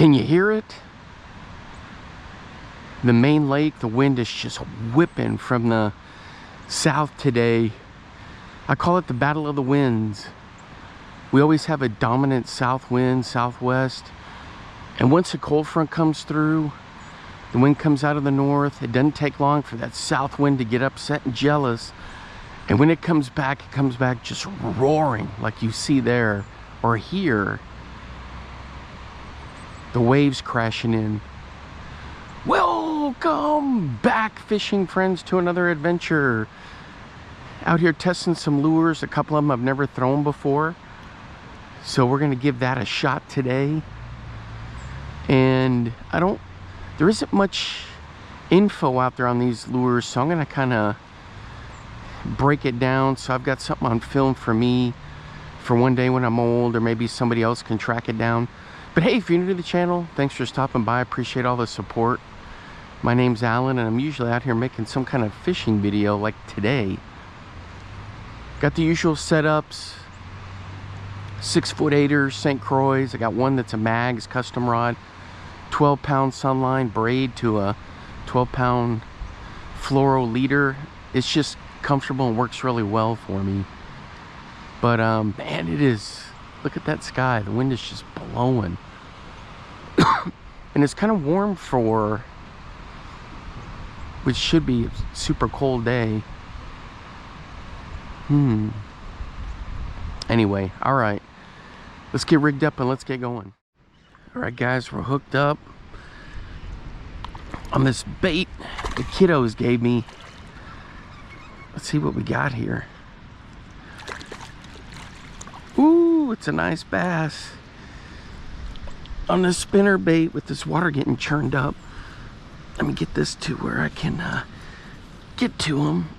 Can you hear it? The main lake, the wind is just whipping from the south today. I call it the battle of the winds. We always have a dominant south wind, southwest. And once a cold front comes through, the wind comes out of the north. It doesn't take long for that south wind to get upset and jealous. And when it comes back just roaring like you see there or here. The waves crashing in. Welcome back, fishing friends, to another adventure. Out here testing some lures. A couple of them I've never thrown before. So we're gonna give that a shot today. And there isn't much info out there on these lures, so I'm gonna kind of break it down. So I've got something on film for me for one day when I'm old, or maybe somebody else can track it down. But hey, if you're new to the channel, thanks for stopping by. I appreciate all the support. My name's Alan, and I'm usually out here making some kind of fishing video like today. Got the usual setups. 6'8" St. Croix. I got one that's a Mags custom rod. 12-pound Sunline braid to a 12-pound fluoro leader. It's just comfortable and works really well for me. But man, it is. Look at that sky. The wind is just blowing. And it's kind of warm for which should be a super cold day. Anyway, all right. Let's get rigged up and let's get going. All right, guys, we're hooked up on this bait the kiddos gave me. Let's see what we got here. Ooh, it's a nice bass on this spinner bait with this water getting churned up. Let me get this to where I can get to him.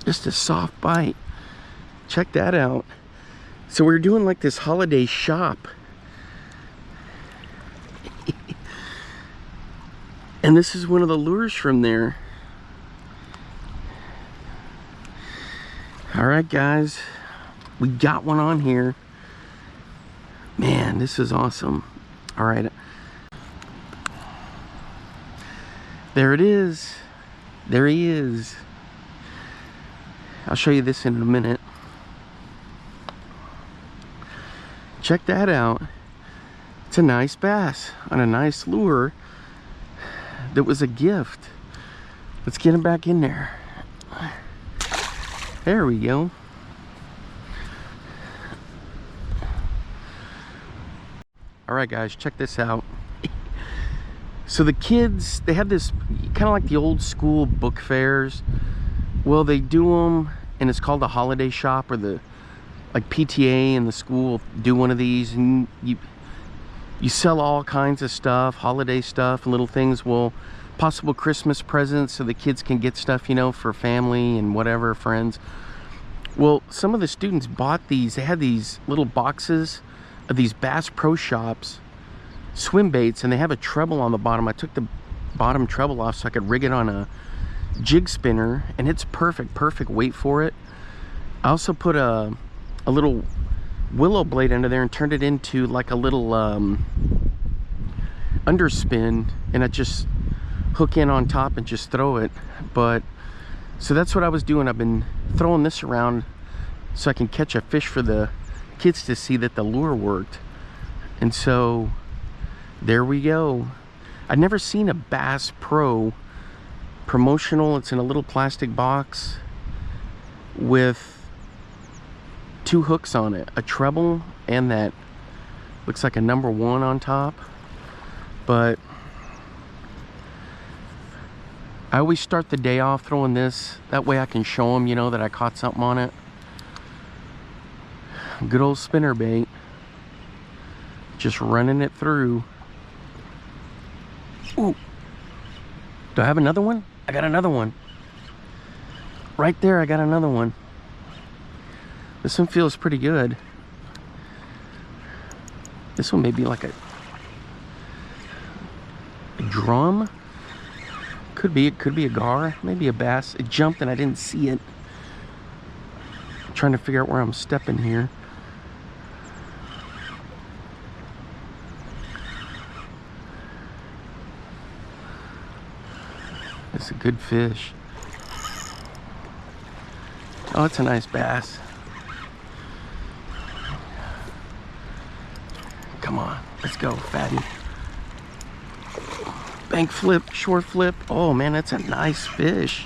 Just a soft bite. Check that out. So we're doing like this holiday shop. And this is one of the lures from there. All right, guys. We got one on here. Man, this is awesome. All right. There it is. There he is. I'll show you this in a minute. Check that out. It's a nice bass on a nice lure that was a gift. Let's get him back in there. There we go. All right, guys, check this out. So the kids, they have this kind of like the old school book fairs. Well, they do them, and it's called a holiday shop, or the like PTA and the school do one of these, and you sell all kinds of stuff, holiday stuff and little things. Well, possible Christmas presents so the kids can get stuff, you know, for family and whatever, friends. Well, some of the students bought these. They had these little boxes of these Bass Pro Shops swim baits, and they have a treble on the bottom. I took the bottom treble off so I could rig it on a jig spinner, and it's perfect weight for it. I also put a little willow blade under there and turned it into like a little underspin, and I just hook in on top and just throw it. But so that's what I was doing. I've been throwing this around so I can catch a fish for the kids to see that the lure worked. And so there we go. I'd never seen a Bass Pro promotional. It's in a little plastic box with 2 hooks on it, a treble and that looks like a number 1 on top. But I always start the day off throwing this, that way I can show them, you know, that I caught something on it. Good old spinner bait, just running it through. Ooh, do I have another one? I got another one right there. I got another one. This one feels pretty good. This one may be like a drum. Could be, it could be a gar, maybe a bass. It jumped and I didn't see it. I'm trying to figure out where I'm stepping here. It's a good fish. Oh, it's a nice bass. Come on, let's go, fatty. Bank flip, short flip. Oh man, that's a nice fish.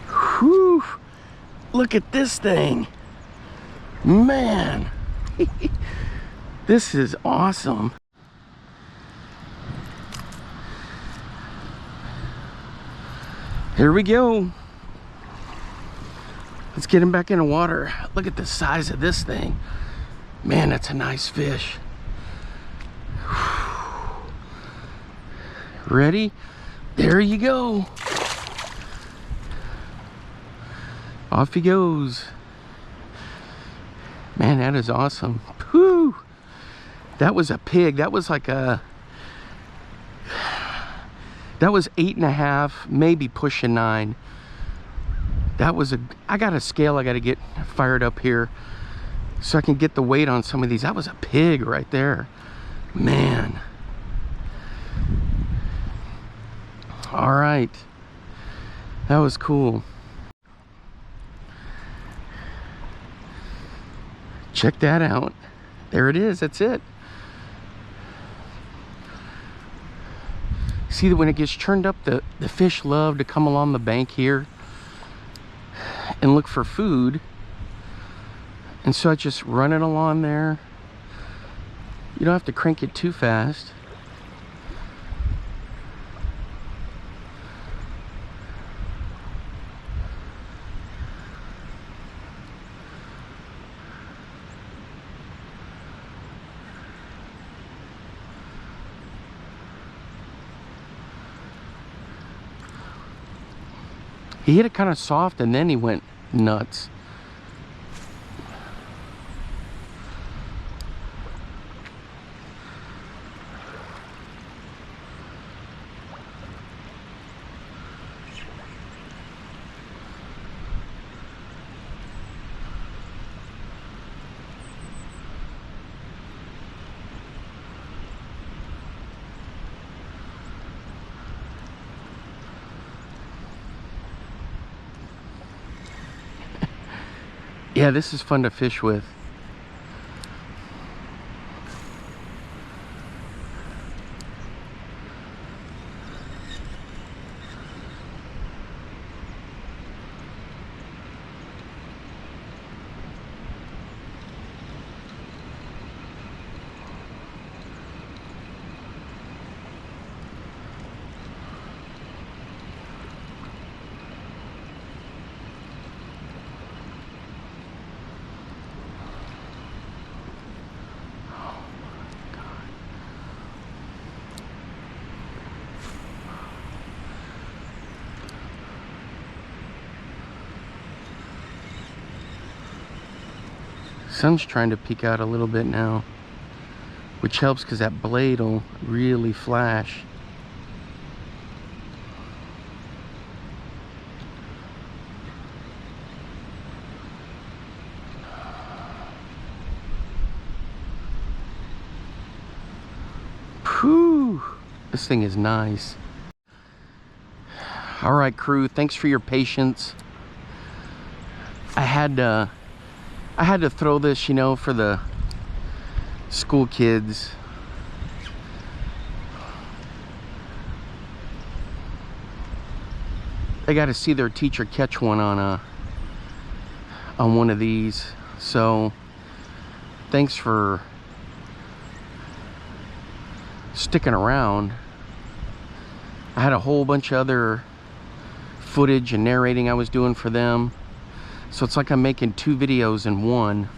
Whew. Look at this thing. Man. This is awesome. Here we go. Let's get him back in the water. Look at the size of this thing. Man, that's a nice fish. Ready? There you go. Off he goes. Man, that is awesome. Whew. That was a pig. That was like a... That was 8.5, maybe pushing 9. That was a... I got a scale I got to get fired up here so I can get the weight on some of these. That was a pig right there. Man. All right. That was cool. Check that out. There it is. That's it. See that when it gets churned up, the fish love to come along the bank here and look for food. And so I just run it along there. You don't have to crank it too fast. He hit it kind of soft and then he went nuts. Yeah, this is fun to fish with. Sun's trying to peek out a little bit now, which helps because that blade will really flash. Whew, this thing is nice. All right, crew, thanks for your patience. I had to throw this, you know, for the school kids. They got to see their teacher catch one on one of these. So thanks for sticking around. I had a whole bunch of other footage and narrating I was doing for them. So it's like I'm making 2 videos in one.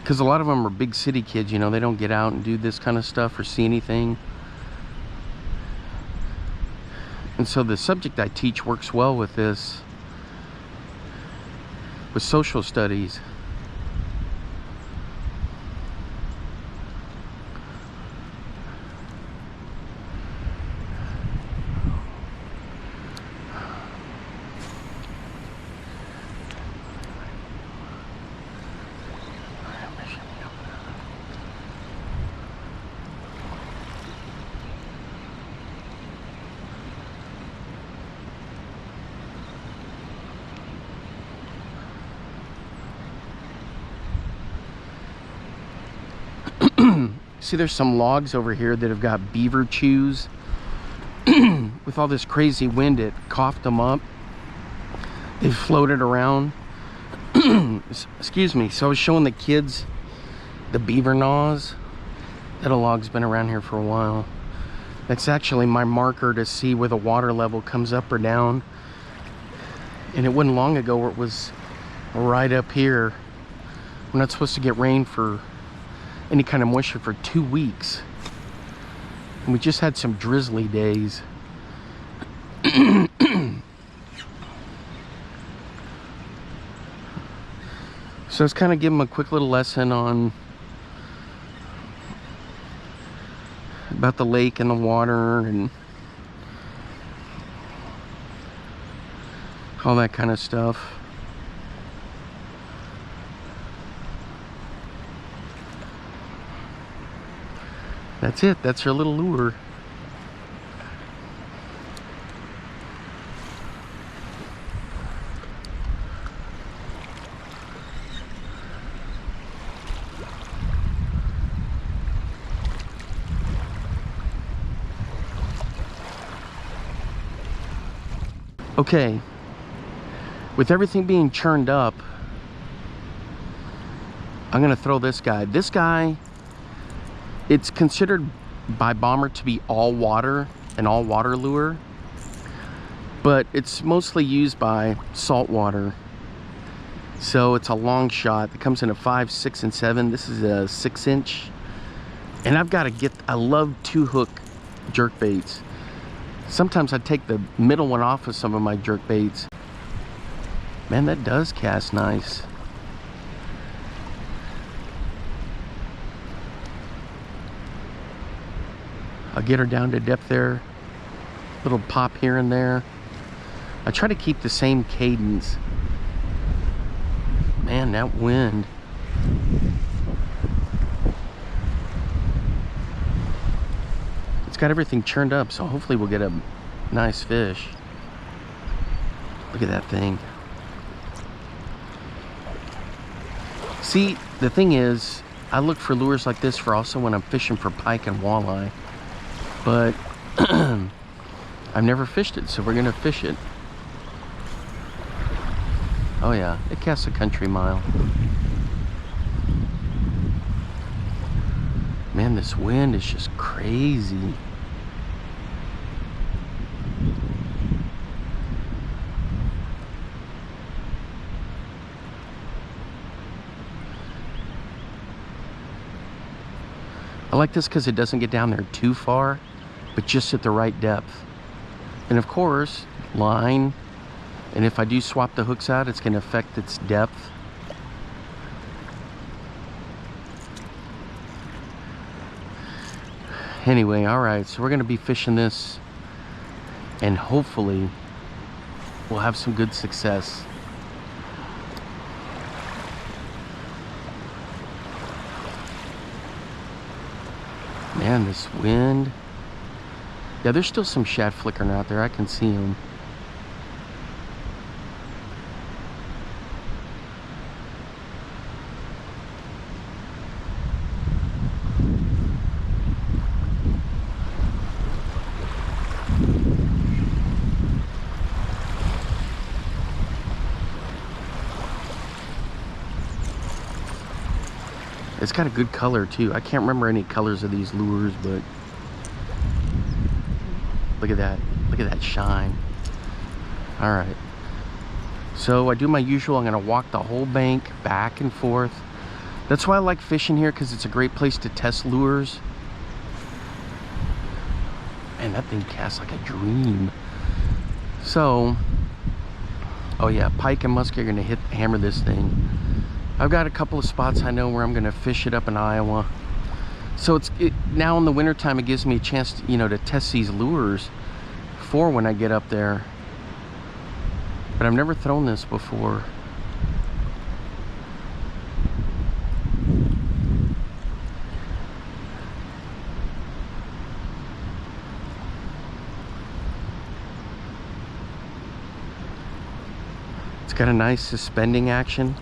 Because a lot of them are big city kids, you know, they don't get out and do this kind of stuff or see anything. And so the subject I teach works well with this, with social studies. See, there's some logs over here that have got beaver chews. With all this crazy wind, it coughed them up. They floated around. Excuse me. So I was showing the kids the beaver gnaws. That log's been around here for a while. That's actually my marker to see where the water level comes up or down. And it wasn't long ago where it was right up here. We're not supposed to get rain for any kind of moisture for 2 weeks. And we just had some drizzly days. So let's kind of give them a quick little lesson on about the lake and the water and all that kind of stuff. That's it. That's her little lure. Okay, with everything being churned up, I'm gonna throw this guy. This guy, it's considered by Bomber to be all water, an all water lure, but it's mostly used by saltwater. So it's a long shot. It comes in a 5, 6, and 7. This is a 6-inch. And I love 2-hook jerk baits. Sometimes I take the middle one off of some of my jerk baits. Man, that does cast nice. I'll get her down to depth there. Little pop here and there. I try to keep the same cadence. Man, that wind. It's got everything churned up, so hopefully we'll get a nice fish. Look at that thing. See, the thing is, I look for lures like this for also when I'm fishing for pike and walleye. But I've never fished it, so we're gonna fish it. Oh yeah, it casts a country mile. Man, this wind is just crazy. I like this because it doesn't get down there too far, but just at the right depth. And of course, line, and if I do swap the hooks out, it's going to affect its depth. Anyway, all right, so we're going to be fishing this, and hopefully we'll have some good success. Man, this wind. Yeah, there's still some shad flickering out there. I can see them. It's got a good color too. I can't remember any colors of these lures, but look at that. Look at that shine. All right. So I do my usual. I'm gonna walk the whole bank back and forth. That's why I like fishing here, because it's a great place to test lures. And that thing casts like a dream. So, oh yeah, pike and muskie are gonna hammer this thing. I've got a couple of spots I know where I'm gonna fish it up in Iowa. So now in the wintertime, it gives me a chance to, to test these lures for when I get up there. But I've never thrown this before. It's got a nice suspending action.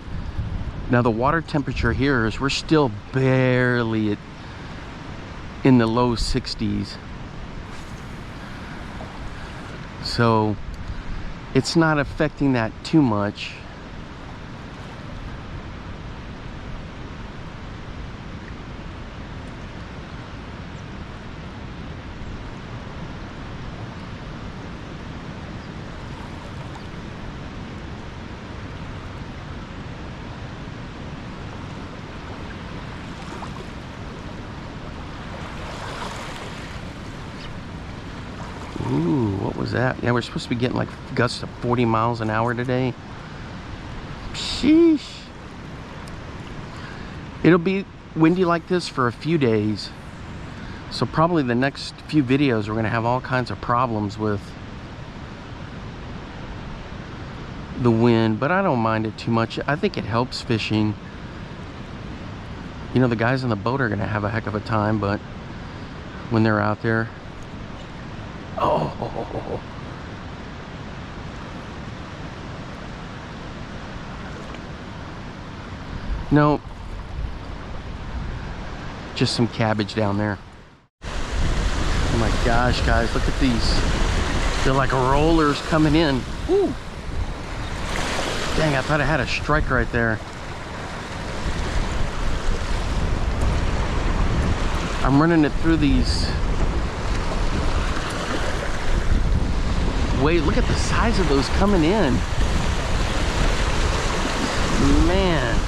Now the water temperature here is, we're still barely at in the low 60s. So it's not affecting that too much. Ooh, what was that? Yeah, we're supposed to be getting like gusts of 40 miles an hour today. Sheesh. It'll be windy like this for a few days. So probably the next few videos we're going to have all kinds of problems with the wind, but I don't mind it too much. I think it helps fishing. You know, the guys on the boat are going to have a heck of a time, but when they're out there. Oh. No. Just some cabbage down there. Oh my gosh, guys, look at these. They're like rollers coming in. Ooh. Dang, I thought I had a strike right there. I'm running it through these. Wait, look at the size of those coming in. Man.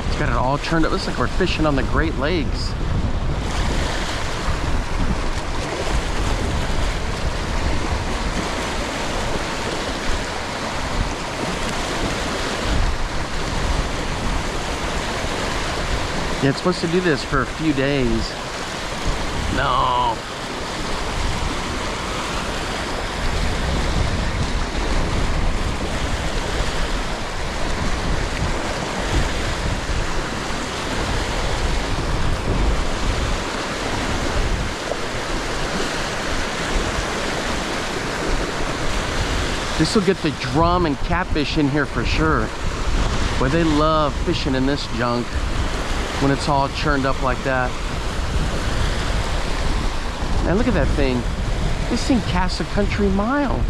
It's got it all turned up. Looks like we're fishing on the Great Lakes. Yeah, it's supposed to do this for a few days. No. This will get the drum and catfish in here for sure. Boy, they love fishing in this junk when it's all churned up like that. Now look at that thing. This thing casts a country mile.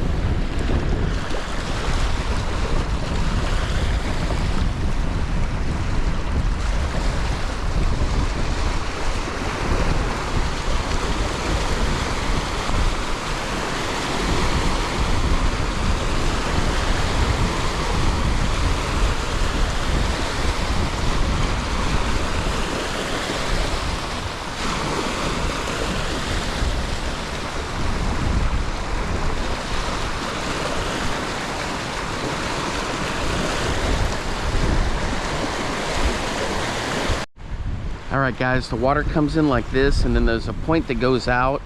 Alright guys, the water comes in like this, and then there's a point that goes out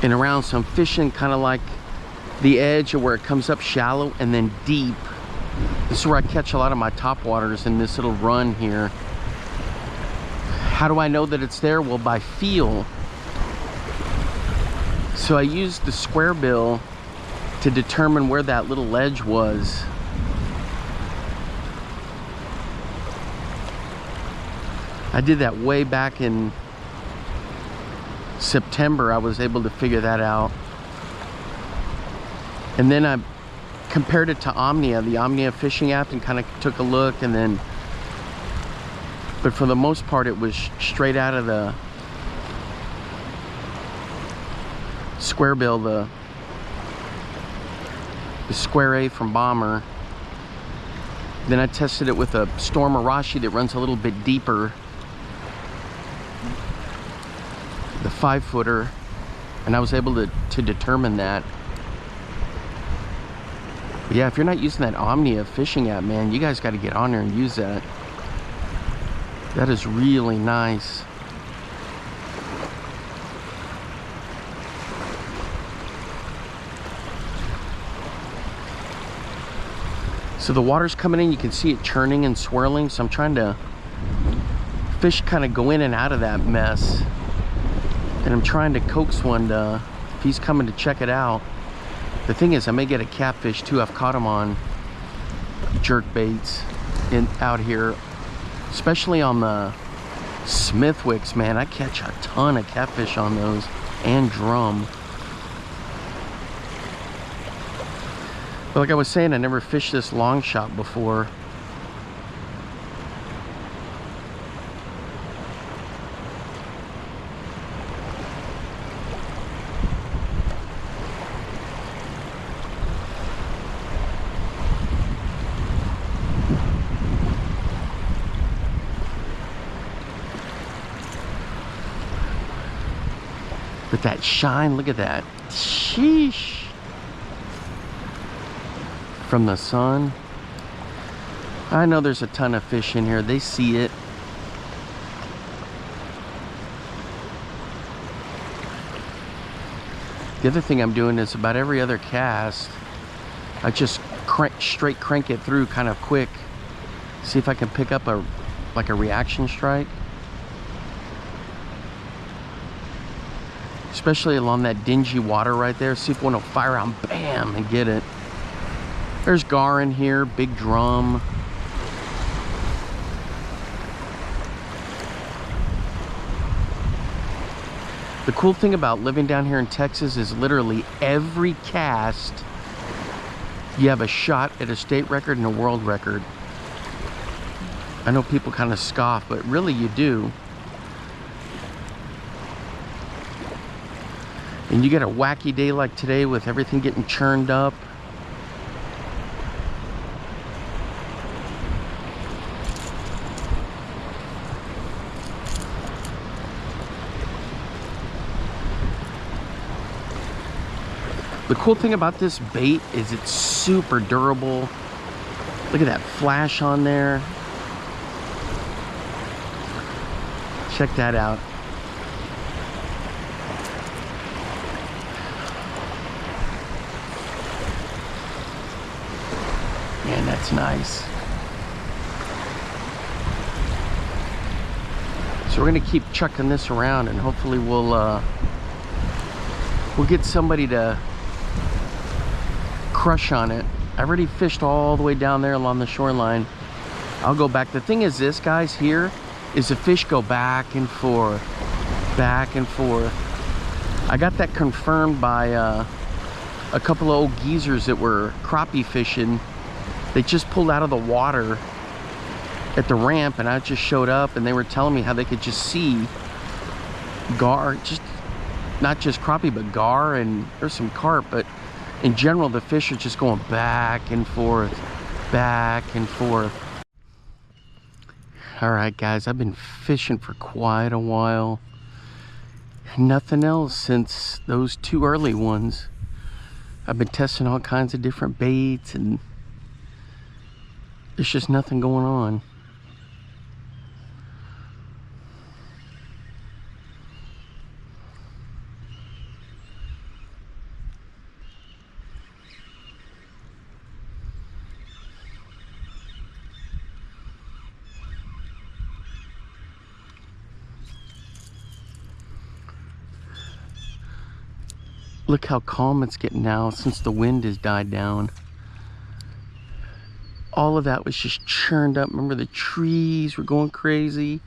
and around, so I'm fishing kind of like the edge of where it comes up shallow and then deep. This is where I catch a lot of my top waters, in this little run here. How do I know that it's there? Well, by feel. So I used the square bill to determine where that little ledge was. I did that way back in September. I was able to figure that out. And then I compared it to Omnia, the Omnia fishing app, and kind of took a look, and then, but for the most part it was straight out of the square bill, the Square A from Bomber. Then I tested it with a Storm Arashi that runs a little bit deeper, the 5-footer, and I was able to determine that. But yeah, if you're not using that Omnia fishing app, man, you guys got to get on there and use that. That is really nice. So the water's coming in, you can see it churning and swirling, so I'm trying to fish kind of go in and out of that mess. And I'm trying to coax one to, if he's coming to check it out. The thing is, I may get a catfish too. I've caught them on jerk baits out here, especially on the Smithwicks, man. I catch a ton of catfish on those, and drum. But like I was saying, I never fished this long shot before. But that shine, look at that. Sheesh. From the sun. I know there's a ton of fish in here. They see it. The other thing I'm doing is about every other cast, I just straight crank it through kind of quick. See if I can pick up like a reaction strike. Especially along that dingy water right there. See if one will fire out, bam, and get it. There's gar in here, big drum. The cool thing about living down here in Texas is literally every cast, you have a shot at a state record and a world record. I know people kind of scoff, but really you do. And you get a wacky day like today with everything getting churned up. The cool thing about this bait is it's super durable. Look at that flash on there. Check that out. Man, that's nice. So we're gonna keep chucking this around, and hopefully we'll get somebody to crush on it. I've already fished all the way down there along the shoreline. I'll go back. The thing is this, guys, here is the fish go back and forth, back and forth. I got that confirmed by a couple of old geezers that were crappie fishing. They just pulled out of the water at the ramp, and I just showed up, and they were telling me how they could just see gar, just not just crappie, but gar, and there's some carp, but in general, the fish are just going back and forth, back and forth. All right, guys, I've been fishing for quite a while. Nothing else since those two early ones. I've been testing all kinds of different baits, and there's just nothing going on. Look how calm it's getting now since the wind has died down. All of that was just churned up. Remember, the trees were going crazy.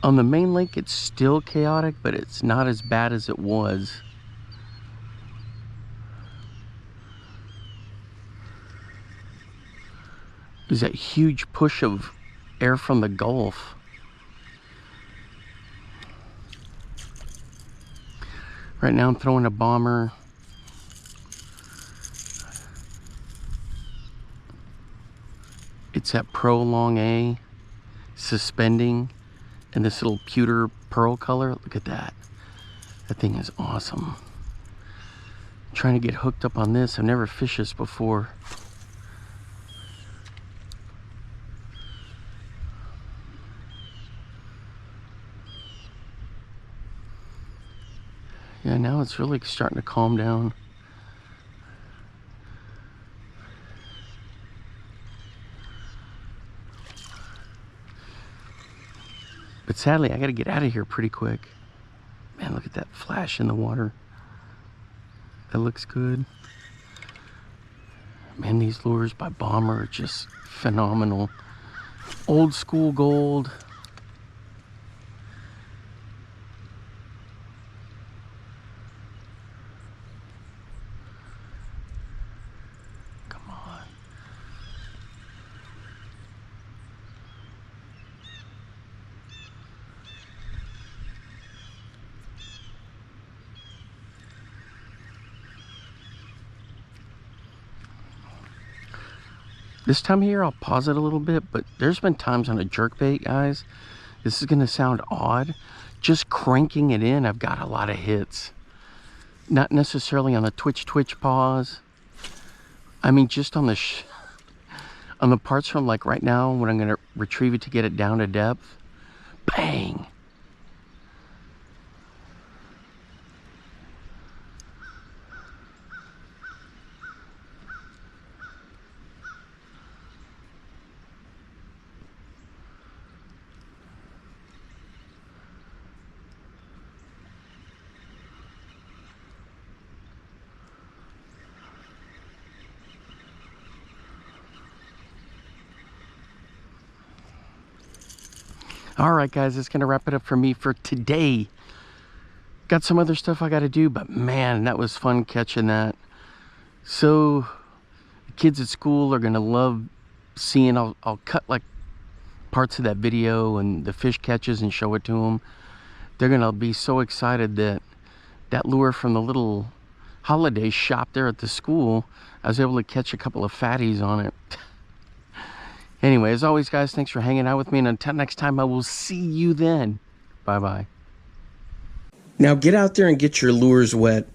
On the main lake, it's still chaotic, but it's not as bad as it was. There's that huge push of air from the Gulf. Right now I'm throwing a bomber. It's that Pro Long A suspending in this little pewter pearl color. Look at that. That thing is awesome. I'm trying to get hooked up on this. I've never fished this before. Yeah, now it's really starting to calm down. But sadly, I got to get out of here pretty quick. Man, look at that flash in the water. That looks good. Man, these lures by Bomber are just phenomenal. Old school gold. Come on. This time of year, I'll pause it a little bit, but there's been times on a jerkbait, guys, this is gonna sound odd, just cranking it in, I've got a lot of hits. Not necessarily on a twitch pause. I mean, just on the on the parts from like right now when I'm gonna retrieve it to get it down to depth. Bang! All right, guys, that's gonna wrap it up for me for today. Got some other stuff I gotta do, but man, that was fun catching that. So the kids at school are gonna love seeing, I'll cut like parts of that video and the fish catches and show it to them. They're gonna be so excited that that lure from the little holiday shop there at the school, I was able to catch a couple of fatties on it. Anyway, as always, guys, thanks for hanging out with me, and until next time, I will see you then. Bye-bye. Now get out there and get your lures wet.